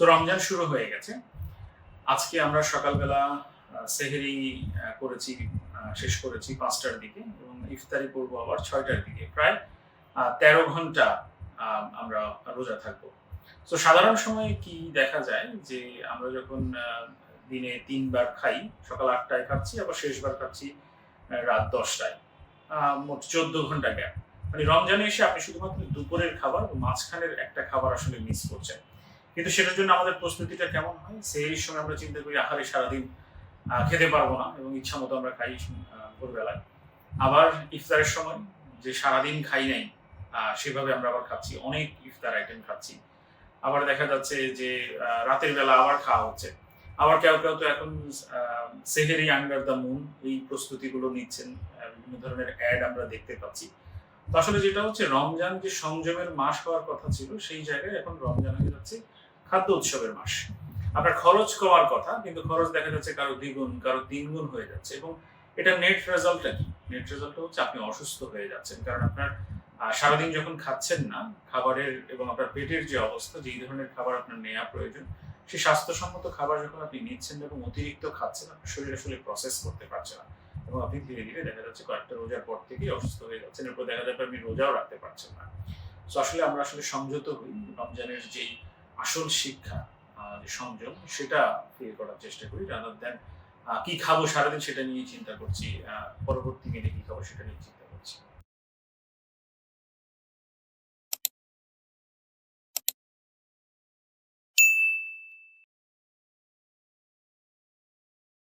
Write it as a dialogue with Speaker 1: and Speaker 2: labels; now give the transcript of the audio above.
Speaker 1: রমজান শুরু হয়ে গেছে। আজকে আমরা সকালবেলা সেহরি করেছি, শেষ করেছি ৫টার দিকে এবং ইফতারি করব আবার ৬টার দিকে। প্রায় ১৩ ঘন্টা আমরা রোজা থাকবো। সাধারণ সময়ে কি দেখা যায় যে আমরা যখন দিনে ৩ বার খাই, সকাল ৮টায় খাচ্ছি আবার শেষবার খাচ্ছি রাত ১০টায়। মোট ১৪ ঘন্টা গ্যাপ। মানে রমজানে এসে আপনি শুধুমাত্র দুপুরের খাবার ও মাঝখানের একটা খাবার আসলে মিস করছেন। কিন্তু সেটার জন্য আমাদের প্রস্তুতিটা কেমন হয়? সেহরির সময় আমরা চিন্তা করি আহারে সারাদিন খেতে পারবো না এবং ইচ্ছামতো আমরা খাই ভোরবেলায়। আবার ইফতারের সময় যে সারাদিন খাই নাই সেভাবে আমরা আবার খাচ্ছি। অনেক ইফতার আইটেম খাচ্ছি। আবার দেখা যাচ্ছে যে রাতের বেলা আবার খাওয়া হচ্ছে। আবার কেউ তো এখন আ সেহরি আন্ডার দ্য মুন এই প্রস্তুতিগুলো নিচ্ছেন। বিভিন্ন ধরনের এড আমরা দেখতে পাচ্ছি। তো আসলে যেটা হচ্ছে রমজান যে সংযমের মাস হওয়ার কথা ছিল, সেই জায়গায় এখন রমজান হয়ে যাচ্ছে খাদ্য উৎসবের মাস। আপনার খরচ কমার কথা, কিন্তু খরচ দেখা যাচ্ছে কারো দ্বিগুণ, কারো ৩ গুণ হয়ে যাচ্ছে এবং এটার নেট রেজাল্টটা কি? নেট রেজাল্টটা হচ্ছে আপনি অসুস্থ হয়ে যাচ্ছেন। কারণ আপনার সারাদিন যখন খাচ্ছেন না, খাবারের এবং আপনার পেটের যে অবস্থা, যেই ধরনের খাবার আপনার নেয়া প্রয়োজন, সেই স্বাস্থ্যসম্মত খাবার যখন আপনি নিচ্ছেন এবং অতিরিক্ত খাচ্ছেন, আপনার শরীর আসলে প্রসেস করতে পারছে না। এবং আপনি ধীরে, ধীরে দেখা যাচ্ছে কয়েকটা রোজার পর থেকেই অসুস্থ হয়ে যাচ্ছেন। এরপর দেখা যাবে আপনি রোজাও রাখতে পারছেন না। আসলে আমরা সংযত হই। রমজানের যেই আসল শিক্ষা যে সংযম, সেটা ফিল করার চেষ্টা করি রাদার দ্যান কি খাবো সারাদিন সেটা নিয়েই চিন্তা করছি। পরবর্তী দিনে কি খাবো সেটা নিয়ে চিন্তা করছি।